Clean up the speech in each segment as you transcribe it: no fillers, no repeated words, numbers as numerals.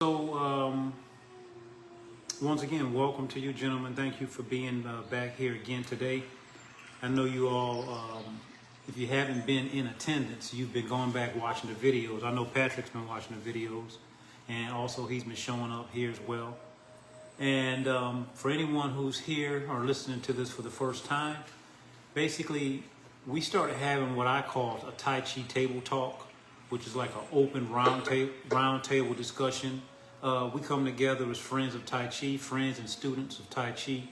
So, once again, welcome to you, gentlemen. Thank you for being back here again today. I know you all, if you haven't been in attendance, you've been going back watching the videos. I know Patrick's been watching the videos, and also he's been showing up here as well. And for anyone who's here or listening to this for the first time, basically, we started having what I call a Tai Chi Table Talk, which is like an open round table discussion. We come together as friends of Tai Chi, friends and students of Tai Chi.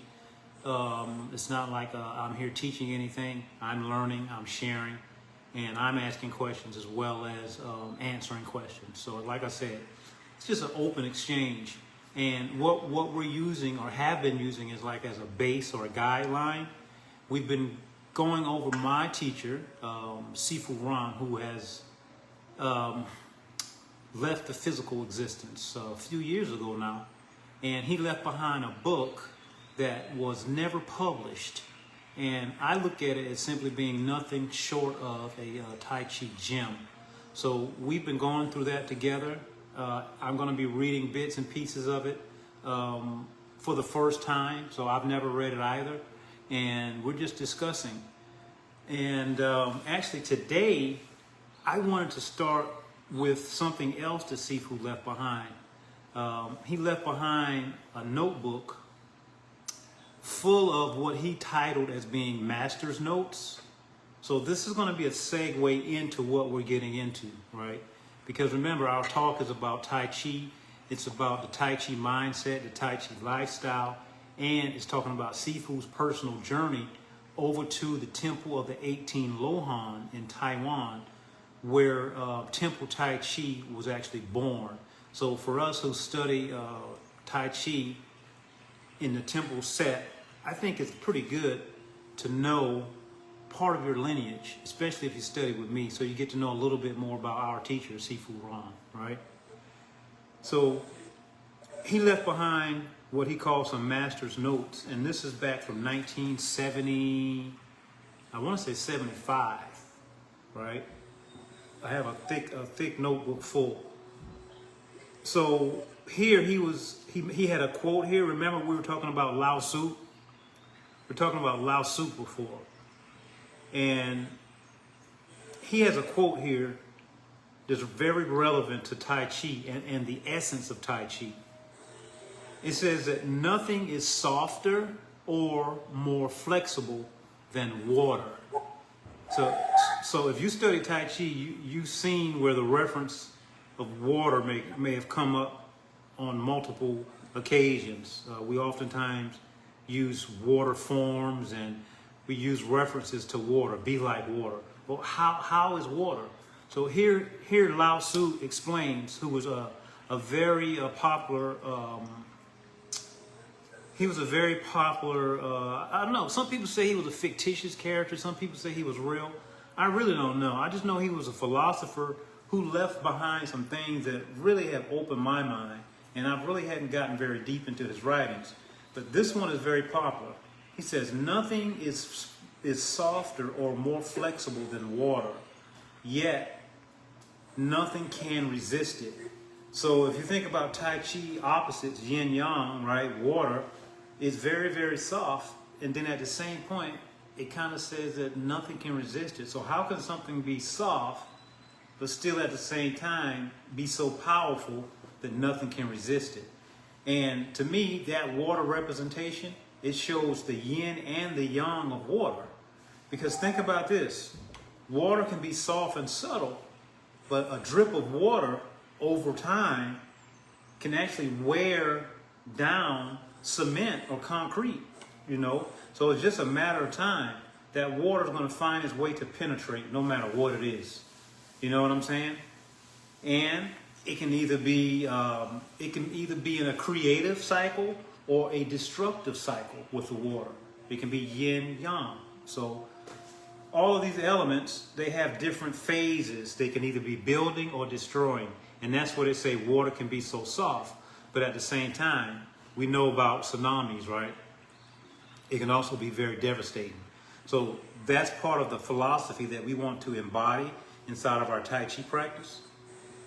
It's not like I'm here teaching anything. I'm learning, I'm sharing, and I'm asking questions as well as answering questions. So like I said, it's just an open exchange. And what we're using or have been using is like as a base or a guideline. We've been going over my teacher, Sifu Ron, who has left the physical existence a few years ago now, and he left behind a book that was never published, and I look at it as simply being nothing short of a Tai Chi gem. So we've been going through that together. I'm going to be reading bits and pieces of it for the first time, so I've never read it either, and we're just discussing. And actually today I wanted to start with something else that Sifu left behind. He left behind a notebook full of what he titled as being master's notes. So this is going to be a segue into what we're getting into, right? Because remember, our talk is about Tai Chi. It's about the Tai Chi mindset, the Tai Chi lifestyle, and it's talking about Sifu's personal journey over to the Temple of the 18 Lohan in Taiwan, where Temple Tai Chi was actually born. So for us who study Tai Chi in the temple set, I think it's pretty good to know part of your lineage, especially if you study with me, so you get to know a little bit more about our teacher, Sifu Ron, right? So he left behind what he calls some master's notes, and this is back from 1970, I want to say 75, right? I have a thick notebook full. So here he had a quote here. Remember we were talking about Lao Tzu? We're talking about Lao Tzu before. And he has a quote here that's very relevant to Tai Chi and the essence of Tai Chi. It says that nothing is softer or more flexible than water. So if you study Tai Chi, you've seen where the reference of water may have come up on multiple occasions. We oftentimes use water forms and we use references to water, be like water. Well, how is water? So here Lao Tzu explains, who was a very popular, he was a very popular, I don't know, some people say he was a fictitious character, some people say he was real. I really don't know. I just know he was a philosopher who left behind some things that really have opened my mind, and I really hadn't gotten very deep into his writings. But this one is very popular. He says, nothing is softer or more flexible than water, yet nothing can resist it. So if you think about Tai Chi opposites, yin yang, right? Water is very, very soft, and then at the same point, it kind of says that nothing can resist it. So how can something be soft, but still at the same time be so powerful that nothing can resist it? And to me, that water representation, it shows the yin and the yang of water. Because think about this, water can be soft and subtle, but a drip of water over time can actually wear down cement or concrete, you know? So it's just a matter of time that water is going to find its way to penetrate no matter what it is. You know what I'm saying? And it can either be in a creative cycle or a destructive cycle with the water. It can be yin yang. So all of these elements, they have different phases. They can either be building or destroying. And that's where they say water can be so soft. But at the same time, we know about tsunamis, right? It can also be very devastating. So that's part of the philosophy that we want to embody inside of our Tai Chi practice.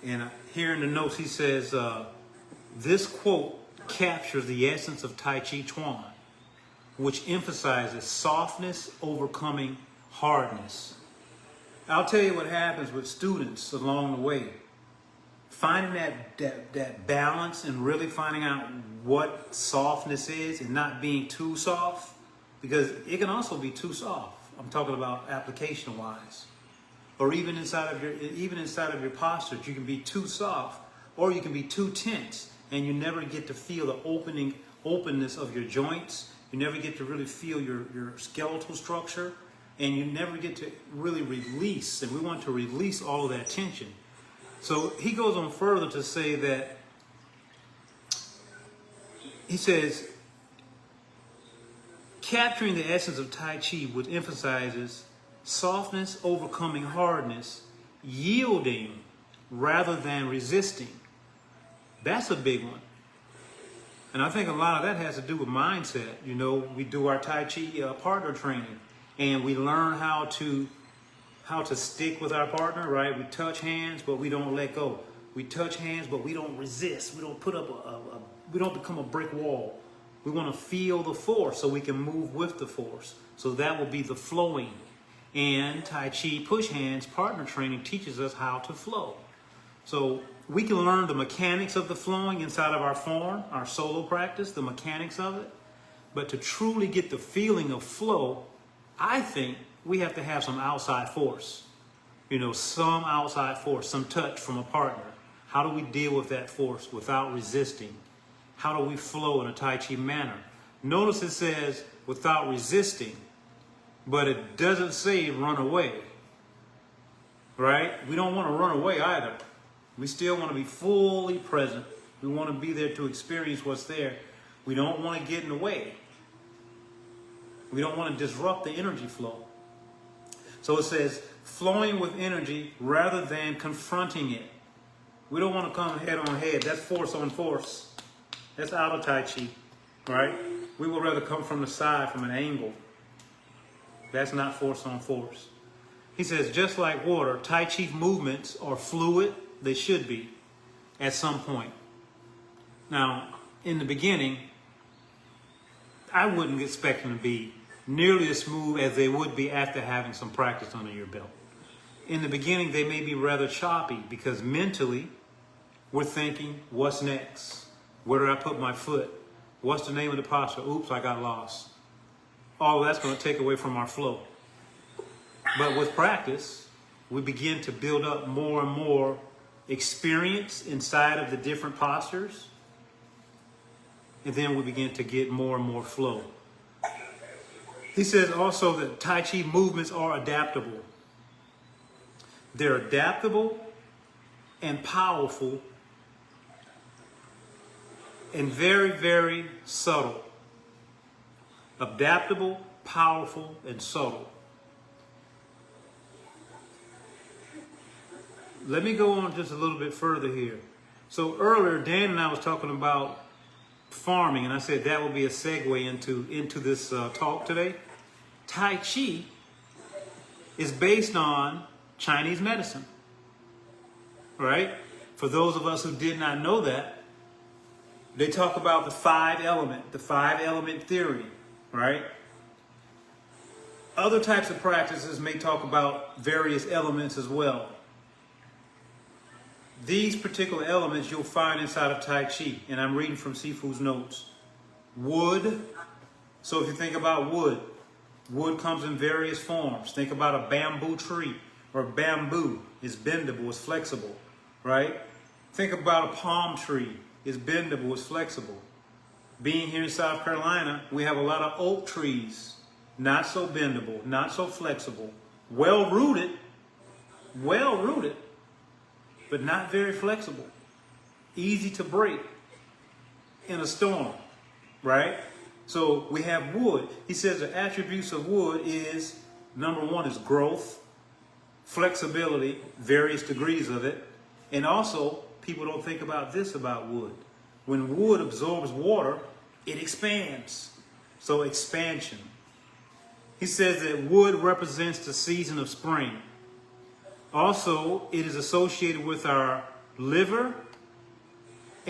And here in the notes, he says, This quote captures the essence of Tai Chi Chuan, which emphasizes softness overcoming hardness. I'll tell you what happens with students along the way. Finding that balance and really finding out what softness is and not being too soft, because it can also be too soft. I'm talking about application wise, or even inside of your postures, you can be too soft, or you can be too tense, and you never get to feel the openness of your joints. You never get to really feel your skeletal structure, and you never get to really release. And we want to release all of that tension. So he goes on further to say that, he says, capturing the essence of Tai Chi, which emphasizes softness overcoming hardness, yielding rather than resisting. That's a big one. And I think a lot of that has to do with mindset. You know, we do our Tai Chi partner training, and we learn how to stick with our partner, right? We touch hands, but we don't let go. We touch hands, but we don't resist. We don't put up we don't become a brick wall. We want to feel the force so we can move with the force. So that will be the flowing. And Tai Chi push hands partner training teaches us how to flow. So we can learn the mechanics of the flowing inside of our form, our solo practice, the mechanics of it. But to truly get the feeling of flow, I think we have to have some outside force. You know, some outside force, some touch from a partner. How do we deal with that force without resisting? How do we flow in a Tai Chi manner? Notice it says without resisting, but it doesn't say run away, right? We don't want to run away either. We still want to be fully present. We want to be there to experience what's there. We don't want to get in the way. We don't want to disrupt the energy flow. So it says flowing with energy rather than confronting it. We don't want to come head on head. That's force on force. That's out of Tai Chi, right? We would rather come from the side, from an angle. That's not force on force. He says, just like water, Tai Chi movements are fluid. They should be at some point. Now, in the beginning, I wouldn't expect them to be nearly as smooth as they would be after having some practice under your belt. In the beginning, they may be rather choppy because mentally, we're thinking, what's next? Where do I put my foot? What's the name of the posture? Oops, I got lost. All of that's going to take away from our flow. But with practice, we begin to build up more and more experience inside of the different postures. And then we begin to get more and more flow. He says also that Tai Chi movements are adaptable. They're adaptable and powerful and very, very subtle. Adaptable, powerful, and subtle. Let me go on just a little bit further here. So earlier, Dan and I was talking about farming, and I said that would be a segue into this talk today. Tai Chi is based on Chinese medicine, right? For those of us who did not know that, they talk about the five element theory, right? Other types of practices may talk about various elements as well. These particular elements you'll find inside of Tai Chi, and I'm reading from Sifu's notes. Wood. So if you think about wood, wood comes in various forms. Think about a bamboo tree, or bamboo is bendable, is flexible, right? Think about a palm tree. It's bendable, it's flexible. Being here in South Carolina, we have a lot of oak trees. Not so bendable, not so flexible. Well-rooted, but not very flexible. Easy to break in a storm, right? So we have wood. He says the attributes of wood is, number one is growth, flexibility, various degrees of it, and also people don't think about this about wood. When wood absorbs water, it expands. So expansion. He says that wood represents the season of spring. Also, it is associated with our liver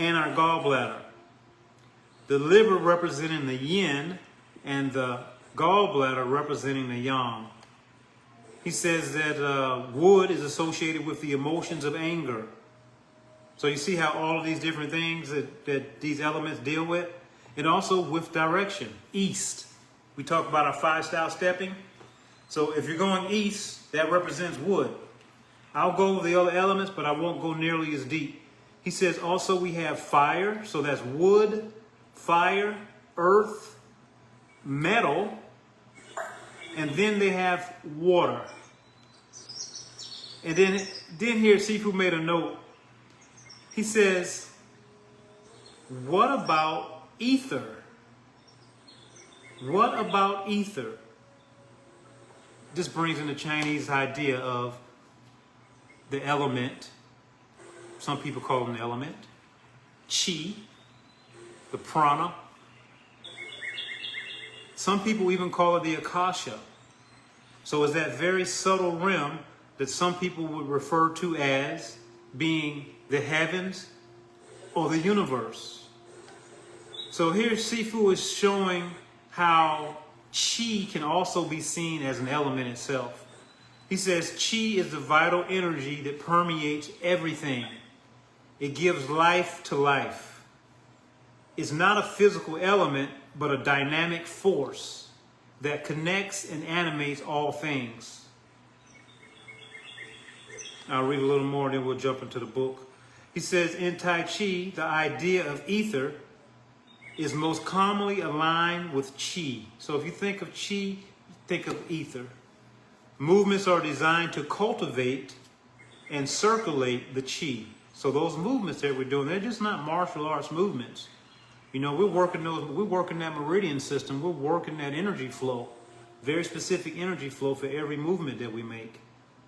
and our gallbladder. The liver representing the yin and the gallbladder representing the yang. He says that wood is associated with the emotions of anger. So you see how all of these different things that these elements deal with? And also with direction, east. We talk about our 5-style stepping. So if you're going east, that represents wood. I'll go with the other elements, but I won't go nearly as deep. He says also we have fire, so that's wood, fire, earth, metal, and then they have water. And then here Sifu made a note. He says, what about ether? What about ether? This brings in the Chinese idea of the element. Some people call it an element. Qi, the prana. Some people even call it the akasha. So it's that very subtle realm that some people would refer to as being the heavens or the universe. So here Sifu is showing how Qi can also be seen as an element itself. He says Qi is the vital energy that permeates everything. It gives life to life. It's not a physical element, but a dynamic force that connects and animates all things. I'll read a little more, then we'll jump into the book. He says, in Tai Chi, the idea of ether is most commonly aligned with Qi. So if you think of Qi, think of ether. Movements are designed to cultivate and circulate the Qi. So those movements that we're doing, they're just not martial arts movements. You know, we're working that meridian system. We're working that energy flow, very specific energy flow for every movement that we make.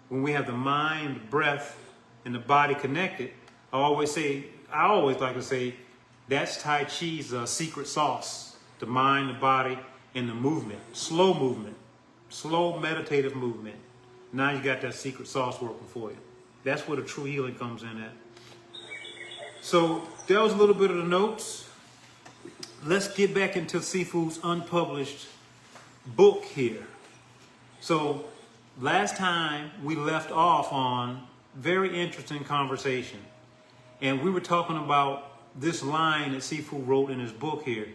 When we have the mind, the breath, and the body connected, I always like to say, that's Tai Chi's secret sauce. The mind, the body, and the movement. Slow meditative movement. Now you got that secret sauce working for you. That's where the true healing comes in at. So that was a little bit of the notes. Let's get back into Sifu's unpublished book here. So last time we left off on very interesting conversation. And we were talking about this line that Sifu wrote in his book here.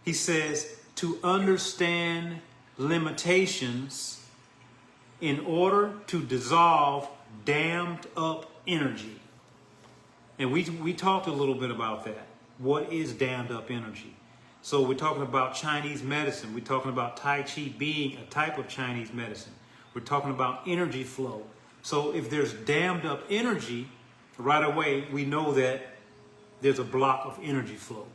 He says, to understand limitations in order to dissolve dammed up energy. And we talked a little bit about that. What is dammed up energy? So we're talking about Chinese medicine. We're talking about Tai Chi being a type of Chinese medicine. We're talking about energy flow. So if there's dammed up energy, right away we know that there's a block of energy flow.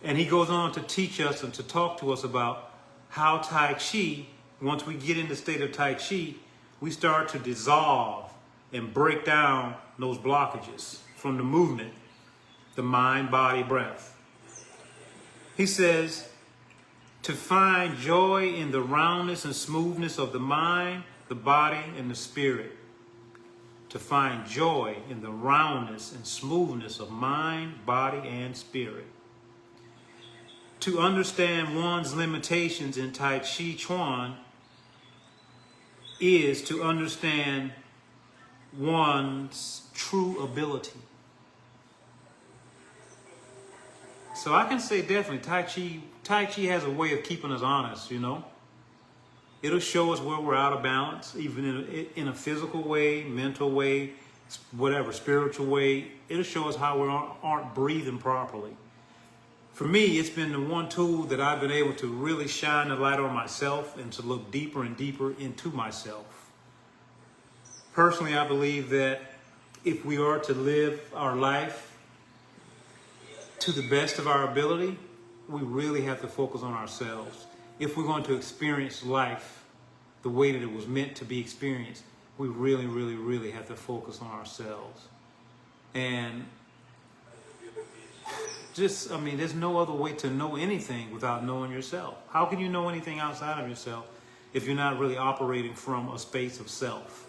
And he goes on to teach us and to talk to us about how Tai Chi, once we get in the state of Tai Chi, we start to dissolve and break down those blockages from the movement, the mind, body, breath. He says, to find joy in the roundness and smoothness of the mind, the body, and the spirit. To find joy in the roundness and smoothness of mind, body, and spirit. To understand one's limitations in Tai Chi Chuan is to understand one's true ability. So I can say definitely Tai Chi has a way of keeping us honest, you know. It'll show us where we're out of balance, even in a physical way, mental way, whatever, spiritual way. It'll show us how we aren't breathing properly. For me, it's been the one tool that I've been able to really shine the light on myself and to look deeper and deeper into myself. Personally, I believe that if we are to live our life to the best of our ability, we really have to focus on ourselves. If we're going to experience life the way that it was meant to be experienced, we really, really, really have to focus on ourselves. And there's no other way to know anything without knowing yourself. How can you know anything outside of yourself if you're not really operating from a space of self?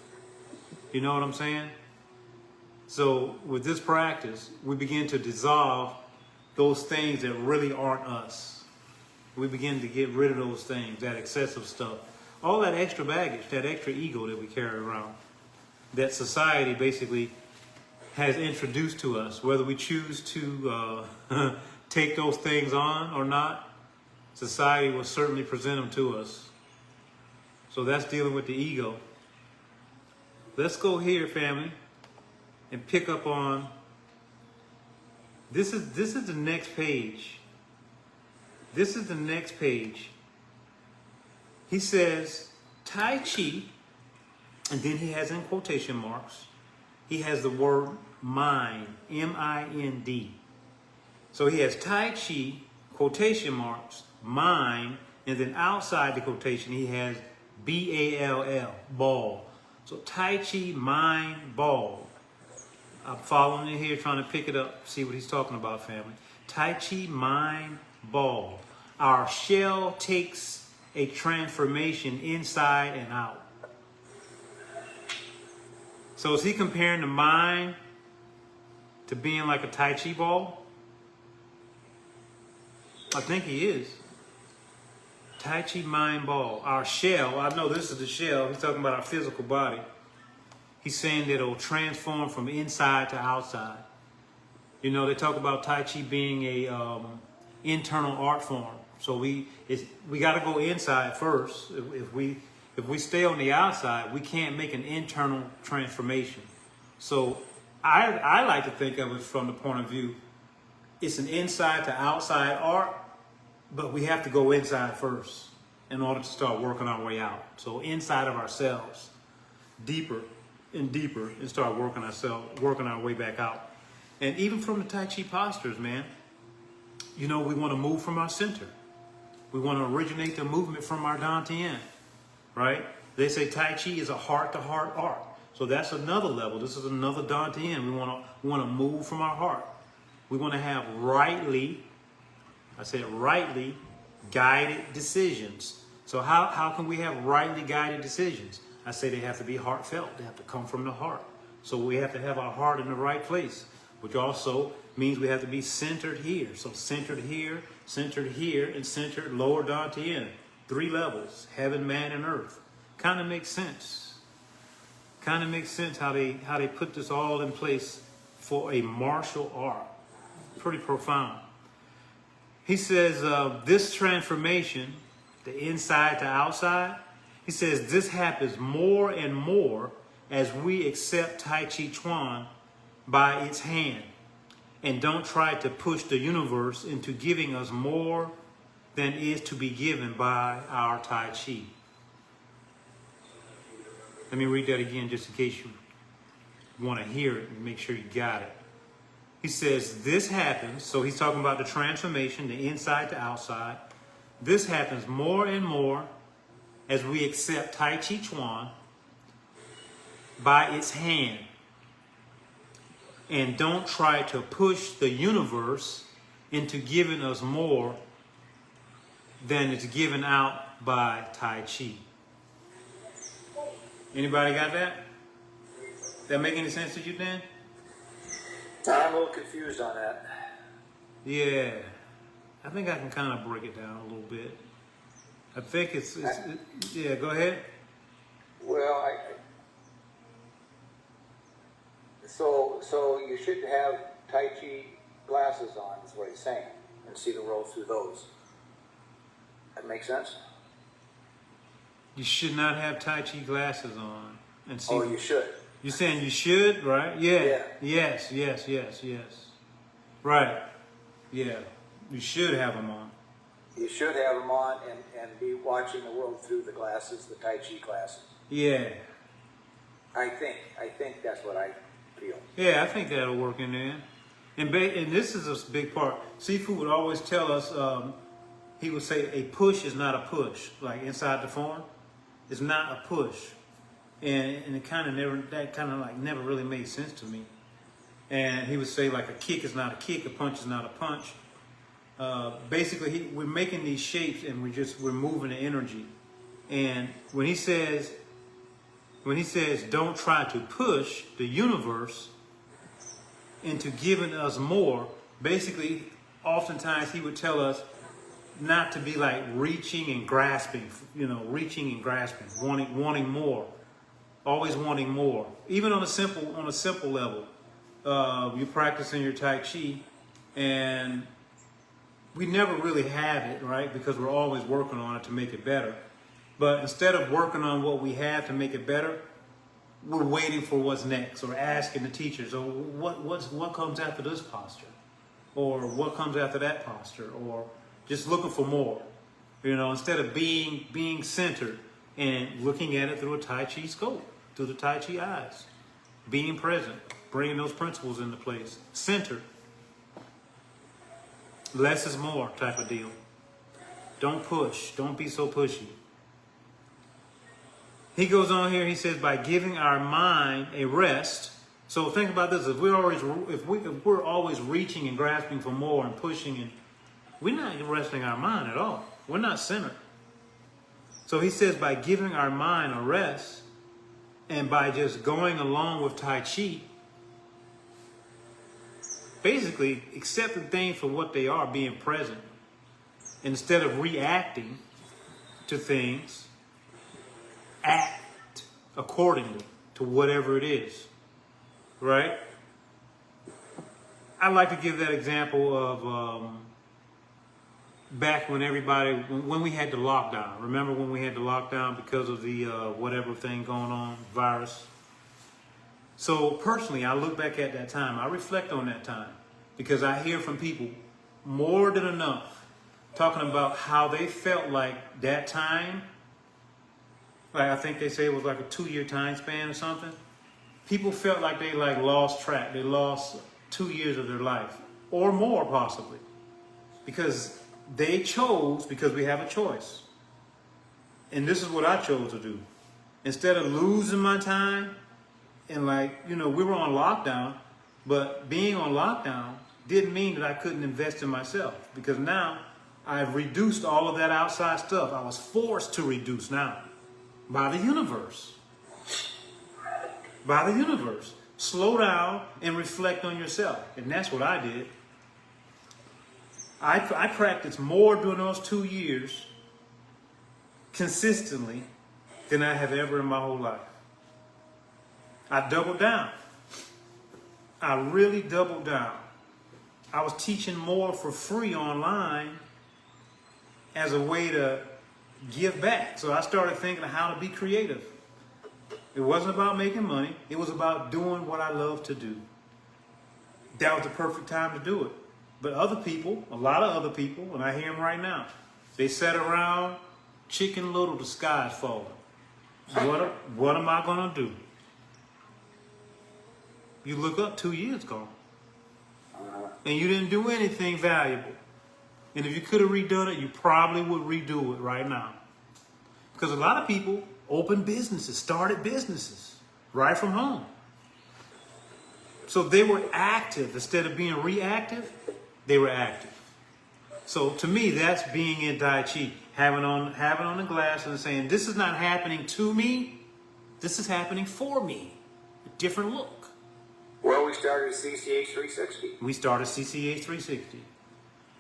You know what I'm saying? So with this practice, we begin to dissolve those things that really aren't us. We begin to get rid of those things, that excessive stuff, all that extra baggage, that extra ego that we carry around, that society basically has introduced to us. Whether we choose to take those things on or not, society will certainly present them to us. So that's dealing with the ego. Let's go here, family, and pick up on this is the next page. This is the next page. He says Tai Chi, and then he has in quotation marks, he has the word mind, M-I-N-D. So he has Tai Chi, quotation marks, mind, and then outside the quotation he has B-A-L-L, ball. So Tai Chi, mind, ball. I'm following it here, trying to pick it up, see what he's talking about, family. Tai Chi, mind, ball. Our shell takes a transformation inside and out. So is he comparing the mind to being like a Tai Chi ball? I think he is. Tai Chi, mind, ball. Our shell, I know this is the shell. He's talking about our physical body. He's saying that it'll transform from inside to outside. You know, they talk about Tai Chi being a internal art form. So we got to go inside first. If we stay on the outside, we can't make an internal transformation. So I like to think of it from the point of view, it's an inside to outside art, but we have to go inside first in order to start working our way out. So inside of ourselves, deeper and deeper, and start working our way back out. And even from the Tai Chi postures, man, you know, we want to move from our center. We want to originate the movement from our Dantian, right? They say Tai Chi is a heart-to-heart art. So that's another level. This is another Dantian. We want to move from our heart. We want to have rightly guided decisions. So how can we have rightly guided decisions? I say they have to be heartfelt. They have to come from the heart. So we have to have our heart in the right place, which also means we have to be centered here. So centered here, and centered lower Dantian. 3 levels, heaven, man, and earth. Kind of makes sense. Kind of makes sense how they put this all in place for a martial art. Pretty profound. He says this transformation, the inside to outside, he says this happens more and more as we accept Tai Chi Chuan by its hand and don't try to push the universe into giving us more than is to be given by our Tai Chi. Let me read that again just in case you want to hear it and make sure you got it. He says this happens, so he's talking about the transformation, the inside to outside. This happens more and more as we accept Tai Chi Chuan by its hand and don't try to push the universe into giving us more than it's given out by Tai Chi. Anybody got that? That make any sense to you, Dan? I'm a little confused on that. Yeah, I think I can kind of break it down a little bit. I think it's yeah, go ahead. Well, so you should have Tai Chi glasses on, is what he's saying, and see the world through those. That makes sense? You should not have Tai Chi glasses on and see. Oh, you should. You're saying you should, right? Yeah. Yeah. Yes. Right. Yeah. You should have them on. You should have them on and be watching the world through the glasses, the Tai Chi glasses. Yeah. I think that's what I feel. Yeah, I think that'll work in there. And this is a big part. Sifu would always tell us, he would say a push is not a push. Like inside the form, it's not a push. And it kind of never really made sense to me. And he would say like a kick is not a kick, a punch is not a punch. Basically, we're making these shapes and we're moving the energy. And when he says don't try to push the universe into giving us more. Basically, oftentimes he would tell us not to be like reaching and grasping, reaching and grasping, wanting more, always wanting more. Even on a simple level, you're practicing your Tai Chi, and we never really have it, right? Because we're always working on it to make it better. But instead of working on what we have to make it better, we're waiting for what's next, or asking the teachers, or what comes after this posture, or what comes after that posture, or just looking for more. Instead of being centered and looking at it through a Tai Chi scope, through the Tai Chi eyes, being present, bringing those principles into place, centered. Less is more type of deal. Don't push. Don't be so pushy. He goes on here, he says, by giving our mind a rest. So think about this, if we're always reaching and grasping for more and pushing, and we're not resting our mind at all. We're not centered. So he says, by giving our mind a rest, and by just going along with Tai Chi, basically accepting things for what they are, being present, instead of reacting to things, act accordingly to whatever it is, right? I like to give that example of back when when we had the lockdown. Remember when we had the lockdown because of the whatever thing going on, virus? So personally, I look back at that time. I reflect on that time because I hear from people more than enough talking about how they felt like that time. Like I think they say it was like a 2-year time span or something. People felt like they lost track. They lost 2 years of their life or more possibly because they chose, because we have a choice. And this is what I chose to do. Instead of losing my time and we were on lockdown, but being on lockdown didn't mean that I couldn't invest in myself because now I've reduced all of that outside stuff. I was forced to reduce now. By the universe. By the universe. Slow down and reflect on yourself. And that's what I did. I practiced more during those 2 years consistently than I have ever in my whole life. I doubled down. I really doubled down. I was teaching more for free online as a way to give back. So I started thinking of how to be creative. It wasn't about making money. It was about doing what I love to do. That was the perfect time to do it. But other people, a lot of other people, and I hear them right now, they sat around, Chicken Little, the sky's falling. What am I going to do? You look up, 2 years gone. And you didn't do anything valuable. And if you could have redone it, you probably would redo it right now. Because a lot of people opened businesses, started businesses right from home. So they were active. Instead of being reactive, they were active. So to me, that's being in Tai Chi. Having on the glasses and saying, this is not happening to me. This is happening for me. A different look. Well, we started CCH 360. We started CCH 360.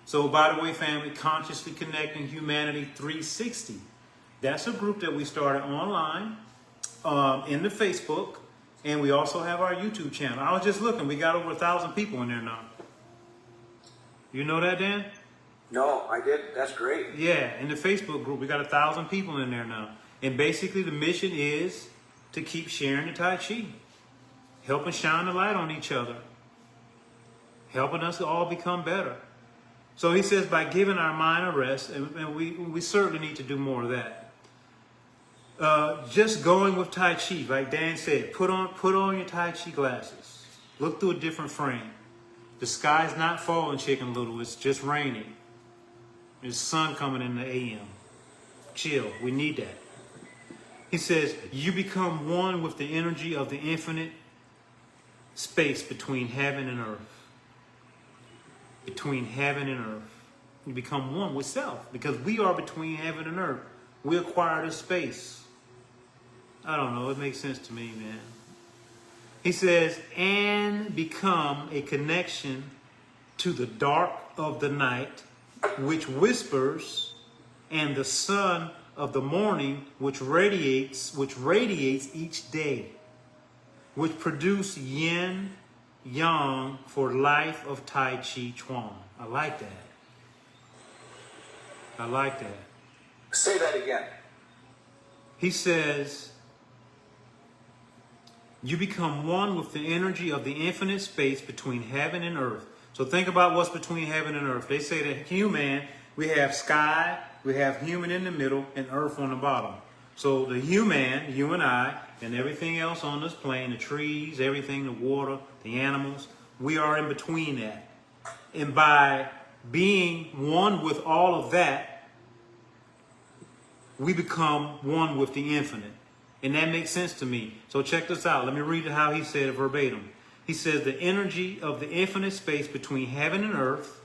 So, by the way, family, Consciously Connecting Humanity 360. That's a group that we started online, in the Facebook, and we also have our YouTube channel. I was just looking. We got over 1,000 people in there now. You know that, Dan? No, I didn't. That's great. Yeah, in the Facebook group, we got 1,000 people in there now. And basically, the mission is to keep sharing the Tai Chi, helping shine the light on each other, helping us to all become better. So he says, by giving our mind a rest, and we certainly need to do more of that. Just going with Tai Chi, like Dan said, put on your Tai Chi glasses. Look through a different frame. The sky's not falling, Chicken Little. It's just raining. There's sun coming in the AM. Chill. We need that. He says, you become one with the energy of the infinite space between heaven and earth. Between heaven and earth. You become one with self because we are between heaven and earth. We acquire this space. I don't know. It makes sense to me, man. He says, and become a connection to the dark of the night, which whispers, and the sun of the morning, which radiates each day, which produce yin, yang for life of Tai Chi Chuan. I like that. I like that. Say that again. He says, you become one with the energy of the infinite space between heaven and earth. So think about what's between heaven and earth. They say that human, we have sky, we have human in the middle, and earth on the bottom. So the human, you and I, and everything else on this plane, the trees, everything, the water, the animals, we are in between that. And by being one with all of that, we become one with the infinite. And that makes sense to me. So check this out. Let me read it how he said it verbatim. He says the energy of the infinite space between heaven and earth,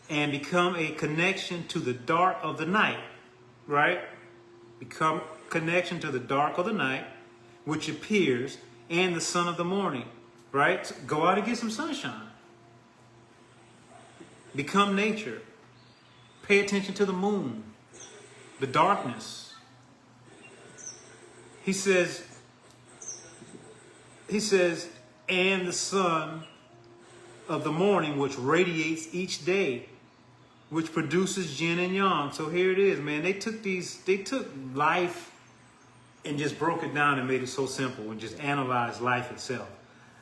and become a connection to the dark of the night, right? Become connection to the dark of the night, which appears, and the sun of the morning, right? So go out and get some sunshine. Become nature. Pay attention to the moon, the darkness. He says, and the sun of the morning, which radiates each day, which produces yin and yang. So here it is, man. They took life and just broke it down and made it so simple and just analyzed life itself.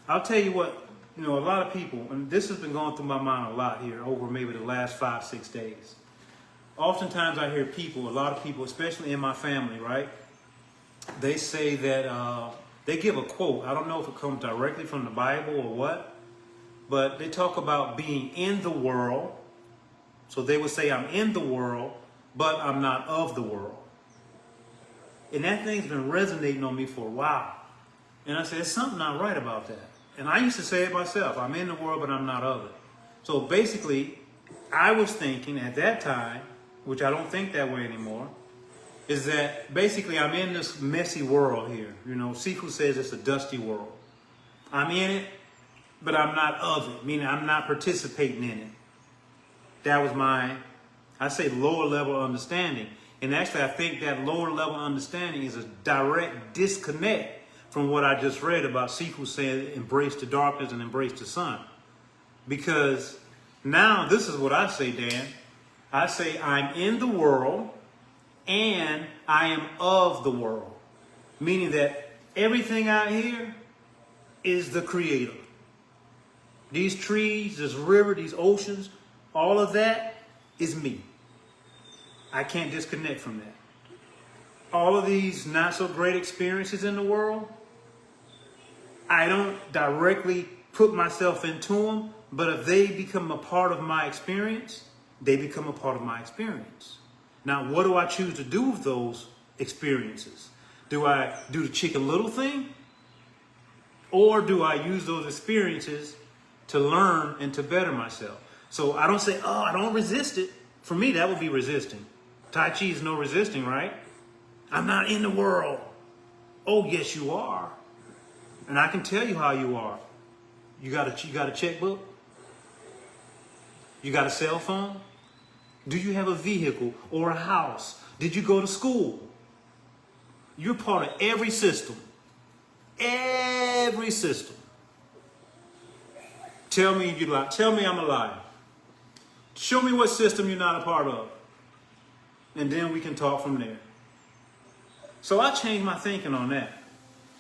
I'll tell you what, a lot of people, and this has been going through my mind a lot here over maybe the last 5-6 days. Oftentimes I hear a lot of people, especially in my family, right? They say that they give a quote. I don't know if it comes directly from the Bible or what, but they talk about being in the world. So they would say, I'm in the world, but I'm not of the world. And that thing's been resonating on me for a while. And I said, there's something not right about that. And I used to say it myself. I'm in the world, but I'm not of it. So basically, I was thinking at that time, which I don't think that way anymore, is that basically I'm in this messy world here. Sifu says it's a dusty world. I'm in it, but I'm not of it, meaning I'm not participating in it. That was my, I say, lower level understanding. And actually, I think that lower level understanding is a direct disconnect from what I just read about Sifu saying embrace the darkness and embrace the sun. Because now this is what I say, Dan. I say I'm in the world, and I am of the world, meaning that everything out here is the creator. These trees, this river, these oceans, all of that is me. I can't disconnect from that. All of these not so great experiences in the world, I don't directly put myself into them, but if they become a part of my experience, they become a part of my experience. Now, what do I choose to do with those experiences? Do I do the Chicken Little thing? Or do I use those experiences to learn and to better myself? So I don't say, I don't resist it. For me, that would be resisting. Tai Chi is no resisting, right? I'm not in the world. Oh, yes, you are. And I can tell you how you are. You got a checkbook? You got a cell phone? Do you have a vehicle or a house? Did you go to school? You're part of every system. Every system. Tell me you lie. Tell me I'm a liar. Show me what system you're not a part of. And then we can talk from there. So I changed my thinking on that.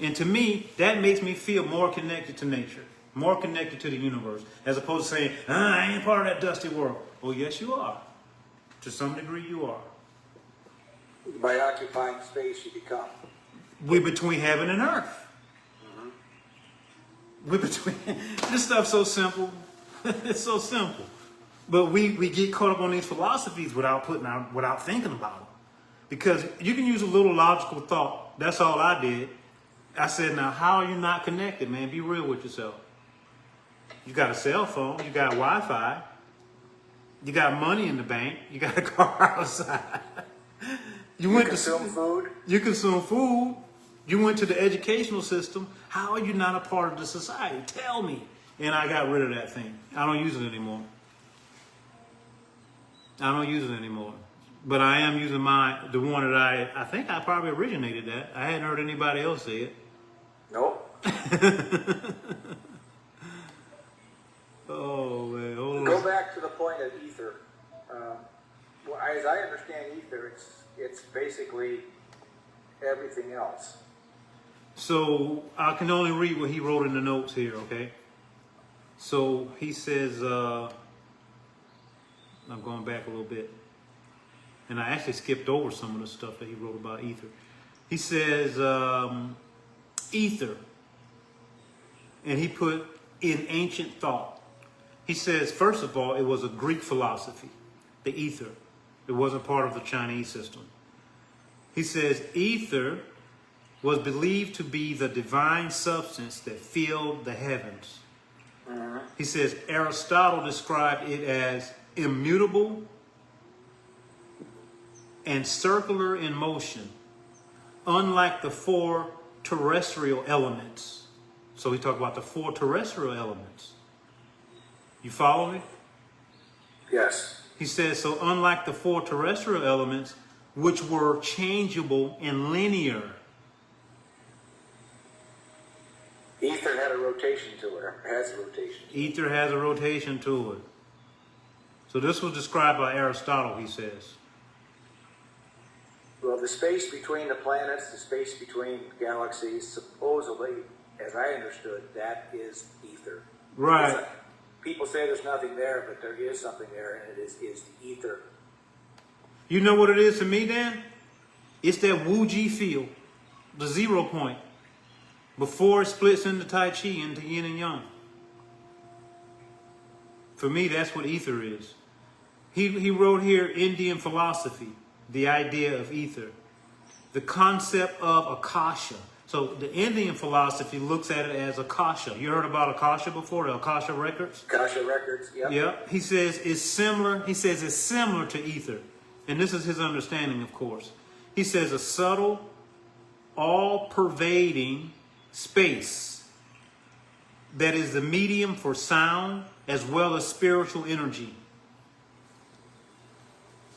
And to me, that makes me feel more connected to nature, more connected to the universe, as opposed to saying, I ain't part of that dusty world. Well, yes, you are. To some degree, you are. By occupying space, you become. We're between heaven and earth. Mm-hmm. We're between. This stuff's so simple. It's so simple. But we get caught up on these philosophies without thinking about them. Because you can use a little logical thought. That's all I did. I said, now, how are you not connected, man? Be real with yourself. You got a cell phone. You got Wi-Fi. You got money in the bank. You got a car outside. You consume food. You consume food. You went to the educational system. How are you not a part of the society? Tell me. And I got rid of that thing. I don't use it anymore. But I am using the one that I think I probably originated that. I hadn't heard anybody else say it. Nope. Oh, man. Oh. Go back to the point of ether. Well, as I understand ether, it's basically everything else. So I can only read what he wrote in the notes here, okay? So he says, I'm going back a little bit. And I actually skipped over some of the stuff that he wrote about ether. He says, ether. And he put in ancient thought. He says, first of all, it was a Greek philosophy, the ether. It wasn't part of the Chinese system. He says, ether was believed to be the divine substance that filled the heavens. He says, Aristotle described it as immutable and circular in motion, unlike the four terrestrial elements. So he talked about the four terrestrial elements. You follow me? Yes. He says, so unlike the four terrestrial elements, which were changeable and linear. Ether had a rotation to it, or has a rotation. Ether has a rotation to it. So this was described by Aristotle, he says. Well, the space between the planets, the space between galaxies, supposedly, as I understood, that is ether. Right. People say there's nothing there, but there is something there, and it is the ether. You know what it is to me, Dan? It's that Wu-Ji field, the 0 point, before it splits into Tai Chi, into Yin and Yang. For me, that's what ether is. He wrote here Indian philosophy, the idea of ether, the concept of Akasha. So the Indian philosophy looks at it as Akasha. You heard about Akasha before, the Akasha records? Akasha records, yep. Yep. He says it's similar. He says it's similar to ether. And this is his understanding, of course. He says a subtle, all-pervading space that is the medium for sound as well as spiritual energy.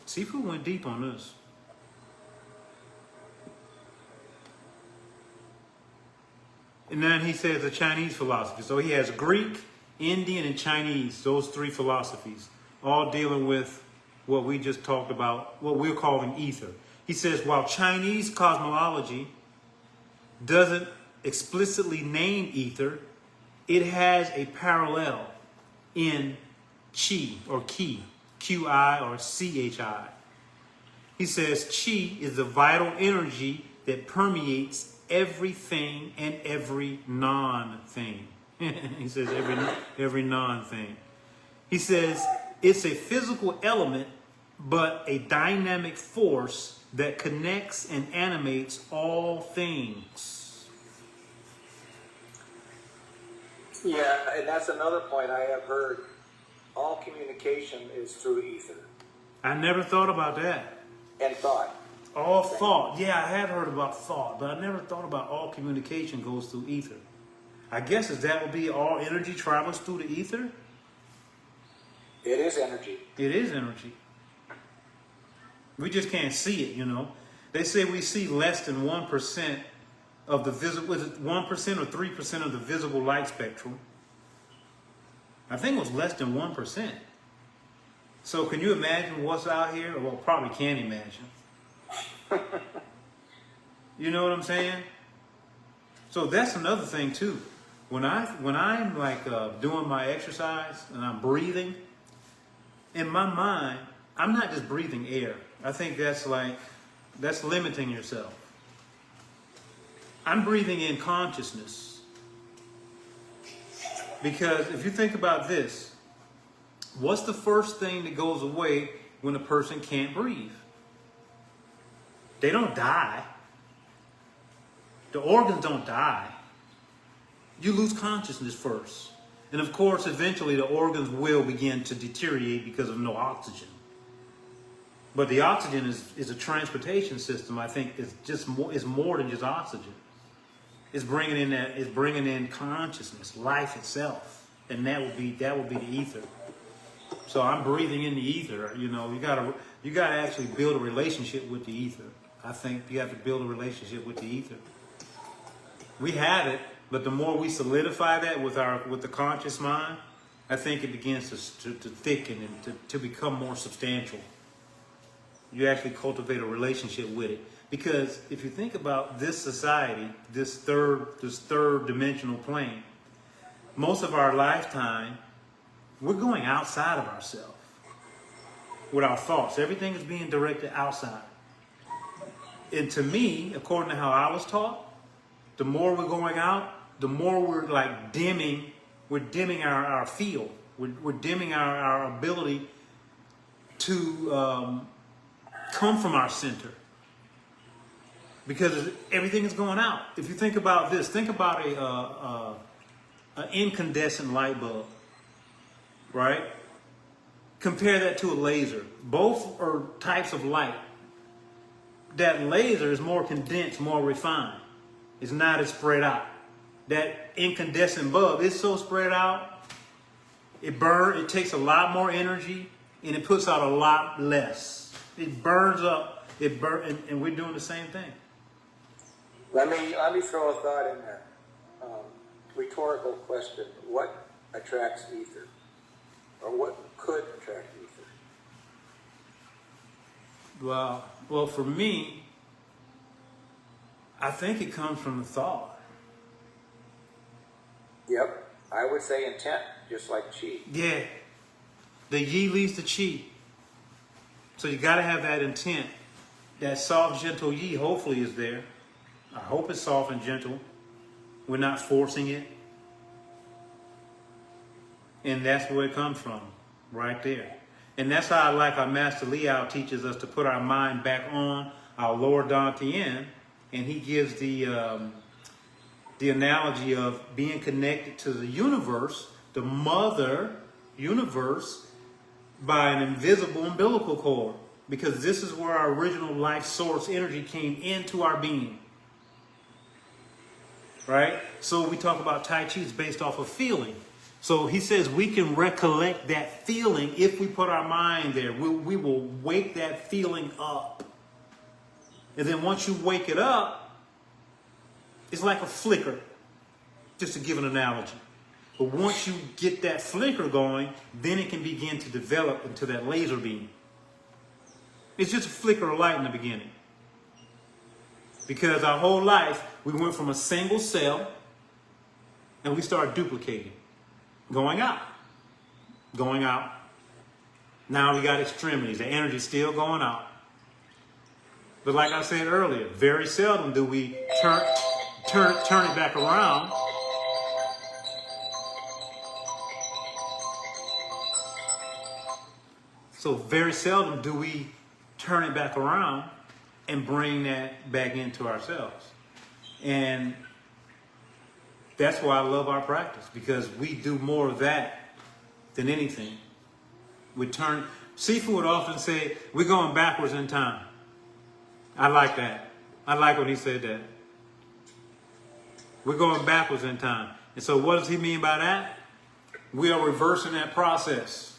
Seafood went deep on this. And then he says the Chinese philosophy. So he has Greek, Indian, and Chinese, those three philosophies, all dealing with what we just talked about, what we're calling ether. He says, while Chinese cosmology doesn't explicitly name ether, it has a parallel in Qi or Qi, Qi or Chi. He says Qi is the vital energy that permeates everything and every non-thing. He says every non-thing. He says it's a physical element, but a dynamic force that connects and animates all things. Yeah, and that's another point I have heard. All communication is through ether. I never thought about that. And thought. All thought. Yeah, I had heard about thought, but I never thought about all communication goes through ether. I guess that would be all energy travels through the ether? It is energy. It is energy. We just can't see it, you know. They say we see less than 1% of the visible, was it 1% or 3% of the visible light spectrum? I think it was less than 1%. So can you imagine what's out here? Well, probably can't imagine. You know what I'm saying? So that's another thing too. When I'm like doing my exercise and I'm breathing, in my mind, I'm not just breathing air. I think that's limiting yourself. I'm breathing in consciousness. Because if you think about this, what's the first thing that goes away when a person can't breathe? They don't die. The organs don't die. You lose consciousness first. And of course, eventually the organs will begin to deteriorate because of no oxygen. But the oxygen is a transportation system. I think it's more than just oxygen. It's bringing in consciousness, life itself, and that would be the ether. So I'm breathing in the ether. You know, you gotta actually build a relationship with the ether. I think you have to build a relationship with the ether. We have it, but the more we solidify that with the conscious mind, I think it begins to thicken and to become more substantial. You actually cultivate a relationship with it. Because if you think about this society, this third dimensional plane, most of our lifetime, we're going outside of ourselves with our thoughts. Everything is being directed outside. And to me, according to how I was taught, the more we're going out, the more we're like dimming our field. We're dimming our ability to come from our center. Because everything is going out. If you think about this, think about an incandescent light bulb, right? Compare that to a laser. Both are types of light. That laser is more condensed, more refined. It's not as spread out. That incandescent bulb is so spread out, it takes a lot more energy, and it puts out a lot less. It burns up, and we're doing the same thing. Let me throw a thought in there. Rhetorical question. What attracts ether? Or what could attract ether? Well, for me, I think it comes from the thought. Yep. I would say intent, just like chi. Yeah. The yi leads to chi. So you got to have that intent. That soft, gentle yi hopefully is there. I hope it's soft and gentle. We're not forcing it. And that's where it comes from, right there. And that's how, like our Master Liao teaches us to put our mind back on our lower Dantian. And he gives the analogy of being connected to the universe, the mother universe, by an invisible umbilical cord. Because this is where our original life source energy came into our being. Right? So we talk about Tai Chi is based off of feeling. So he says we can recollect that feeling if we put our mind there. We will wake that feeling up. And then once you wake it up, it's like a flicker, just to give an analogy. But once you get that flicker going, then it can begin to develop into that laser beam. It's just a flicker of light in the beginning. Because our whole life, we went from a single cell and we started duplicating. Going out. Going out. Now we got extremities. The energy's still going out. But like I said earlier, very seldom do we turn it back around. So very seldom do we turn it back around and bring that back into ourselves. And that's why I love our practice, because we do more of that than anything. Sifu would often say, we're going backwards in time. I like that. I like when he said that. We're going backwards in time. And so what does he mean by that? We are reversing that process.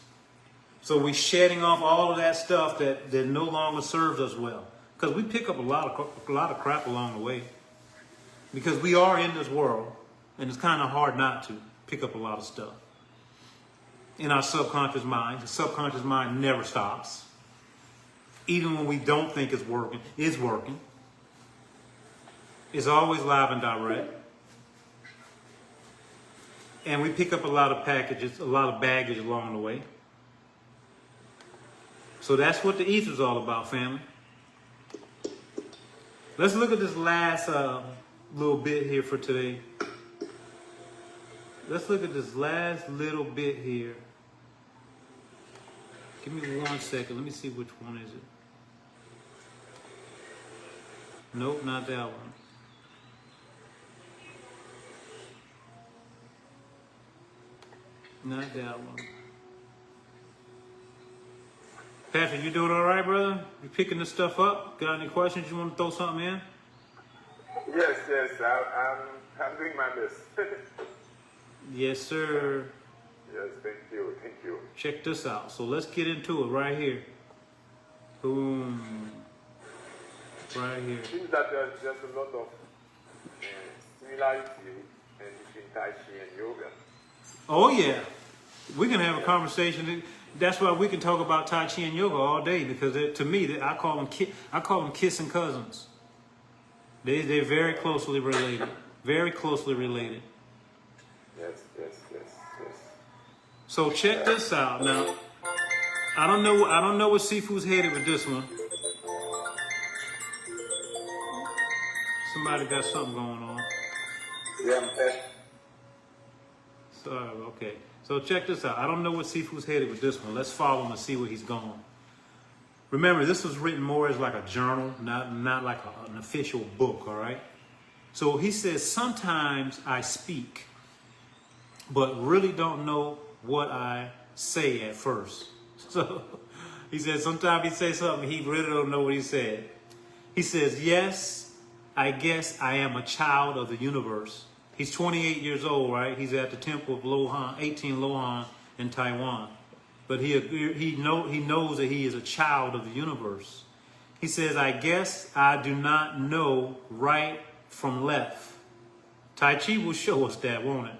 So we're shedding off all of that stuff that no longer serves us well. Because we pick up a lot of crap along the way. Because we are in this world, and it's kind of hard not to pick up a lot of stuff. In our subconscious mind, the subconscious mind never stops. Even when we don't think it's working, it's working. It's always live and direct. And we pick up a lot of packages, a lot of baggage along the way. So that's what the ether's all about, family. Let's look at this last little bit here for today. Let's look at this last little bit here. Give me 1 second. Let me see which one is it. Nope, not that one. Not that one. Patrick, you doing all right, brother? You picking this stuff up? Got any questions? You want to throw something in? Yes. I'm I'm doing my best. Yes, sir. Yes, thank you, thank you. Check this out. So let's get into it right here. Boom. Right here. It seems that there's just a lot of similarity between Tai Chi and yoga. Oh, yeah. We can have a conversation. That's why we can talk about Tai Chi and yoga all day, because to me, I call them kissing cousins. They're very closely related. Very closely related. Yes. So check this out now. I don't know where Sifu's headed with this one. Somebody got something going on. Yeah, okay. So okay. So check this out. I don't know where Sifu's headed with this one. Let's follow him and see where he's going. Remember, this was written more as like a journal, not like an official book, all right? So he says, sometimes I speak, but really don't know what I say at first. So he says, sometimes he says something, he really don't know what he said. He says, yes, I guess I am a child of the universe. He's 28 years old, right? He's at the temple of Lohan, 18 Lohan in Taiwan. But he knows that he is a child of the universe. He says, I guess I do not know right from left. Tai Chi will show us that, won't it?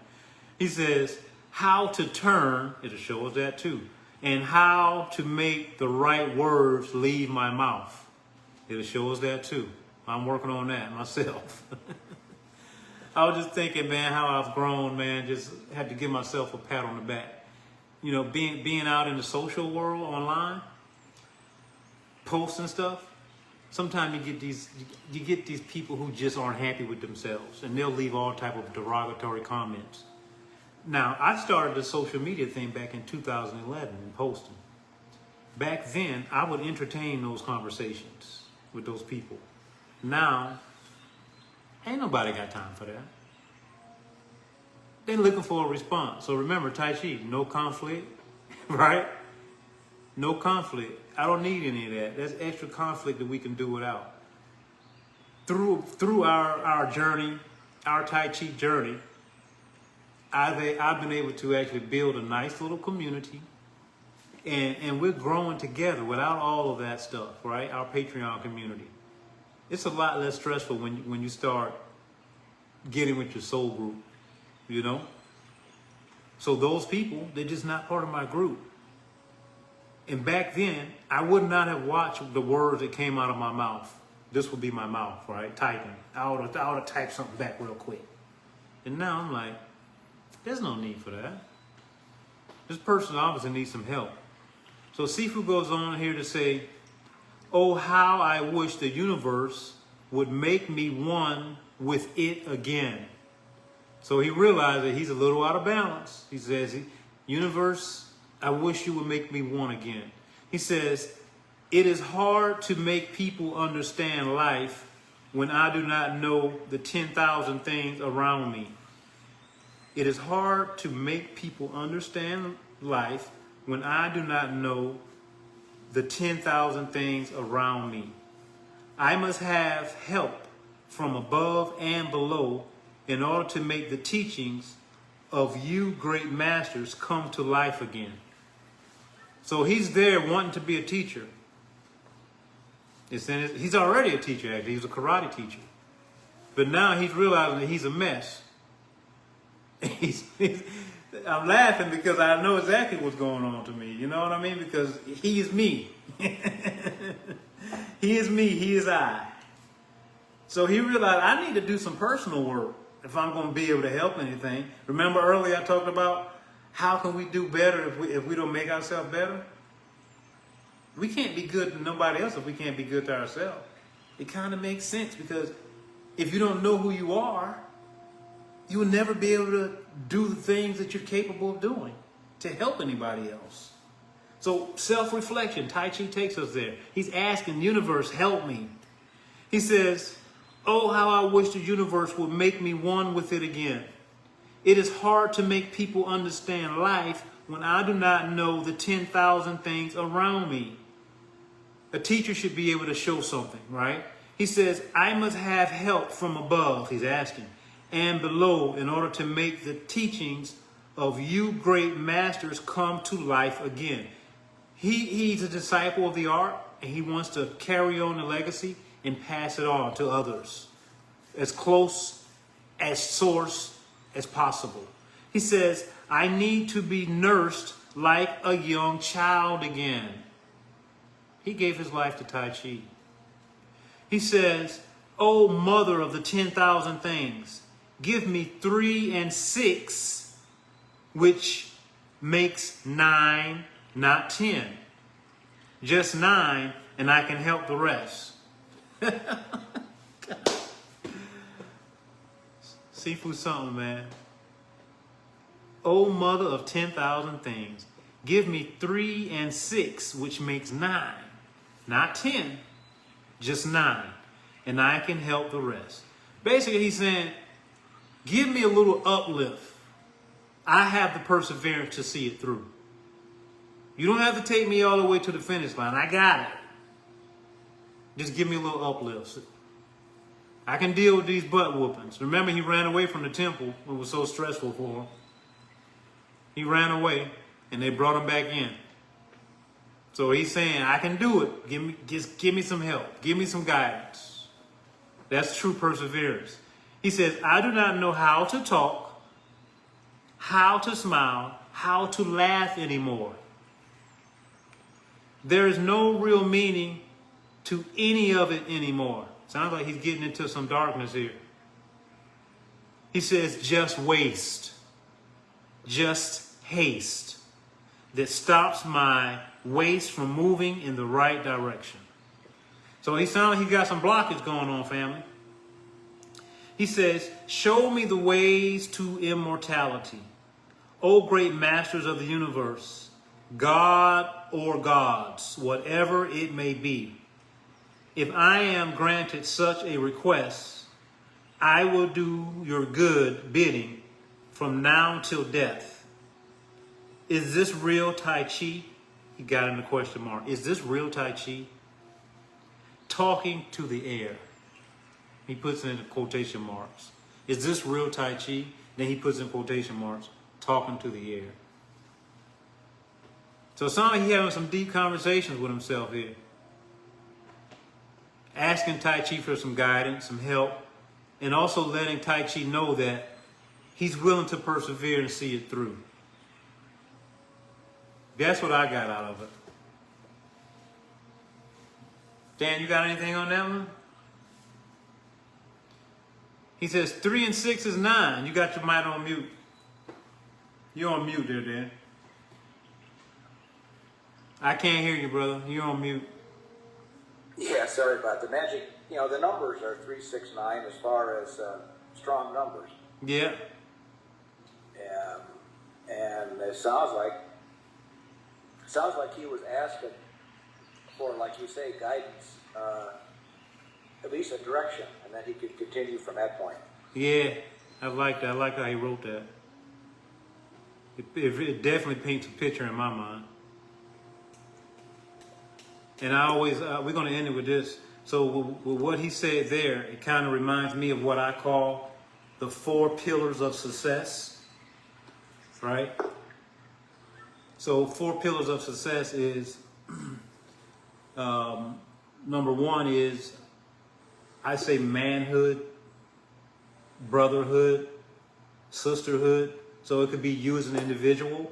He says, how to turn, it'll show us that too. And how to make the right words leave my mouth. It'll show us that too. I'm working on that myself. I was just thinking, man, how I've grown, man. Just had to give myself a pat on the back. You know, being out in the social world online, posts and stuff. Sometimes you get these people who just aren't happy with themselves, and they'll leave all type of derogatory comments. Now, I started the social media thing back in 2011 and posting. Back then, I would entertain those conversations with those people. Now, ain't nobody got time for that. They're looking for a response. So remember, Tai Chi, no conflict, right? No conflict. I don't need any of that. That's extra conflict that we can do without. Through our journey, our Tai Chi journey, I've been able to actually build a nice little community, and we're growing together without all of that stuff, right? Our Patreon community. It's a lot less stressful when you start getting with your soul group, you know? So those people, they're just not part of my group. And back then, I would not have watched the words that came out of my mouth. This would be my mouth, right? Typing. I would have typed something back real quick. And now I'm like, there's no need for that. This person obviously needs some help. So Sifu goes on here to say, oh, how I wish the universe would make me one with it again. So he realized that he's a little out of balance. He says, universe, I wish you would make me one again. He says, it is hard to make people understand life when I do not know the 10,000 things around me. It is hard to make people understand life when I do not know the 10,000 things around me. I must have help from above and below in order to make the teachings of you great masters come to life again. So he's there wanting to be a teacher. He's already a teacher, actually. He was a karate teacher. But now he's realizing that he's a mess. I'm laughing because I know exactly what's going on to me. You know what I mean? Because he is me. He is me. He is I. So he realized I need to do some personal work if I'm going to be able to help anything. Remember earlier I talked about how can we do better if we don't make ourselves better? We can't be good to nobody else if we can't be good to ourselves. It kind of makes sense because if you don't know who you are, you will never be able to do the things that you're capable of doing to help anybody else. So self-reflection, Tai Chi takes us there. He's asking, universe, help me. He says, oh, how I wish the universe would make me one with it again. It is hard to make people understand life when I do not know the 10,000 things around me. A teacher should be able to show something, right? He says, I must have help from above, he's asking, and below in order to make the teachings of you great masters come to life again. He's a disciple of the art, and he wants to carry on the legacy and pass it on to others as close as source as possible. He says, I need to be nursed like a young child again. He gave his life to Tai Chi. He says, oh, mother of the 10,000 things, give me 3 and 6, which makes 9, not 10. Just 9, and I can help the rest. Sifu something, man. Oh, mother of 10,000 things, give me 3 and 6, which makes 9, not 10, just 9, and I can help the rest. Basically, he's saying, give me a little uplift. I have the perseverance to see it through. You don't have to take me all the way to the finish line. I got it. Just give me a little uplift. I can deal with these butt whoopings. Remember, he ran away from the temple. It was so stressful for him. He ran away, and they brought him back in. So he's saying, I can do it. Give me some help. Give me some guidance. That's true perseverance. He says, I do not know how to talk, how to smile, how to laugh anymore. There is no real meaning to any of it anymore. Sounds like he's getting into some darkness here. He says, just waste, just haste that stops my waist from moving in the right direction. So he sounds like he got some blockage going on, family. He says, show me the ways to immortality. O great masters of the universe, God or gods, whatever it may be. If I am granted such a request, I will do your good bidding from now till death. Is this real Tai Chi? He got in the question mark. Is this real Tai Chi? Talking to the air. He puts it in quotation marks. Is this real Tai Chi? Then he puts in quotation marks. Talking to the air. So it sounds like he's having some deep conversations with himself here. Asking Tai Chi for some guidance, some help, and also letting Tai Chi know that he's willing to persevere and see it through. That's what I got out of it. Dan, you got anything on that one? He says 3 and 6 is 9. You got your mic on mute. You're on mute there, Dan. I can't hear you, brother. You're on mute. Yeah, sorry about the magic. You know, the numbers are 3, 6, 9 as far as strong numbers. Yeah. And it sounds like he was asking for, like you say, guidance, at least a direction, and then he could continue from that point. Yeah, I like that. I like how he wrote that. It definitely paints a picture in my mind. And I always, we're going to end it with this. So with what he said there, it kind of reminds me of what I call the 4 pillars of success, right? So 4 pillars of success is, number 1 is, I say manhood, brotherhood, sisterhood. So it could be you as an individual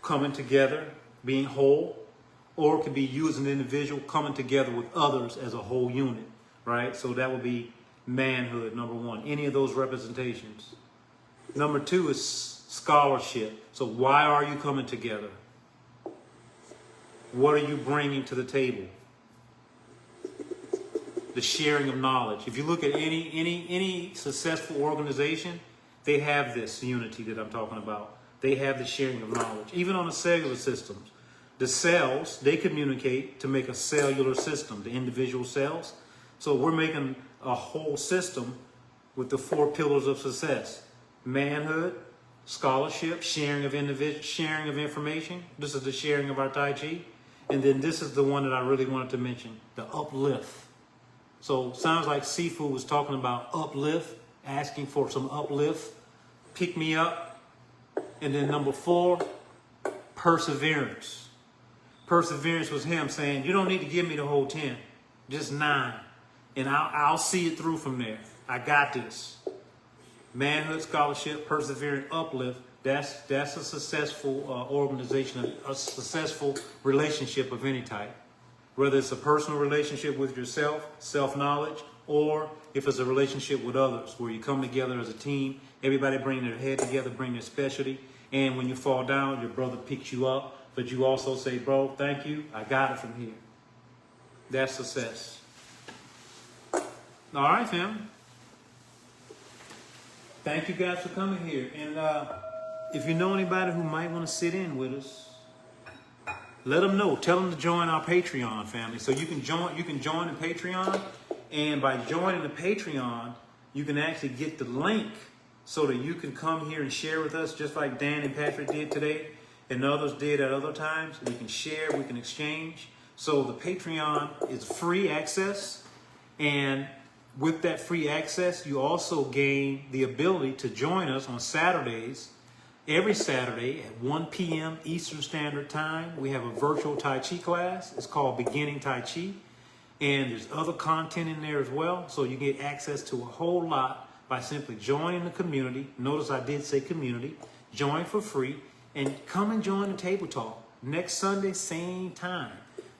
coming together, being whole. Or it could be you as an individual coming together with others as a whole unit, right? So that would be manhood, number 1. Any of those representations. Number 2 is scholarship. So why are you coming together? What are you bringing to the table? The sharing of knowledge. If you look at any successful organization, they have this unity that I'm talking about. They have the sharing of knowledge. Even on the cellular systems. The cells, they communicate to make a cellular system, the individual cells. So we're making a whole system with the 4 pillars of success. Manhood, scholarship, sharing of information. This is the sharing of our Tai Chi. And then this is the one that I really wanted to mention, the uplift. So sounds like Sifu was talking about uplift asking for some uplift, pick me up. And then number 4, perseverance. Perseverance was him saying, you don't need to give me the whole 10, just 9. And I'll see it through from there. I got this. Manhood, scholarship, perseverance, uplift. That's a successful organization, a successful relationship of any type. Whether it's a personal relationship with yourself, self-knowledge, or if it's a relationship with others, where you come together as a team, everybody bring their head together, bring their specialty, and when you fall down, your brother picks you up, but you also say, bro, thank you, I got it from here. That's success. All right, family. Thank you guys for coming here. And if you know anybody who might want to sit in with us, let them know. Tell them to join our Patreon, family. So you can join the Patreon, and by joining the Patreon, you can actually get the link so that you can come here and share with us, just like Dan and Patrick did today, and others did at other times. We can share, we can exchange. So the Patreon is free access, and with that free access, you also gain the ability to join us on Saturdays. Every Saturday at 1 p.m. Eastern Standard Time, we have a virtual Tai Chi class. It's called Beginning Tai Chi. And there's other content in there as well. So you get access to a whole lot by simply joining the community. Notice I did say community. Join for free and come and join the Table Talk. Next Sunday, same time.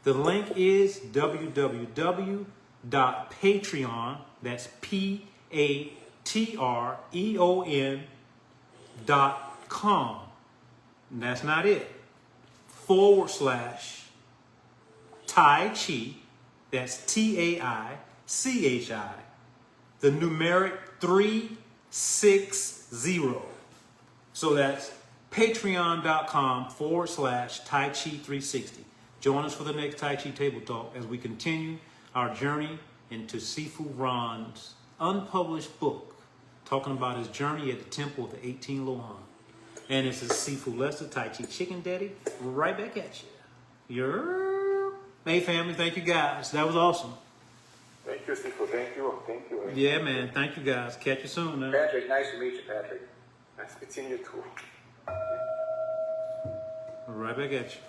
The link is www.patreon, that's patreon.com. And that's not it. /Tai Chi, that's TAICHI, the numeric 360. So that's patreon.com /Tai Chi 360. Join us for the next Tai Chi Table Talk as we continue our journey into Sifu Ron's unpublished book, talking about his journey at the Temple of the 18 Lohan. And it's a Sifu Lester, Tai Chi Chicken Daddy, right back at you. Hey, family, thank you guys. That was awesome. Thank you, Sifu. Thank you. Thank you. Yeah, man. Thank you guys. Catch you soon, man. Patrick, nice to meet you, Patrick. Nice meeting you too. Right back at you.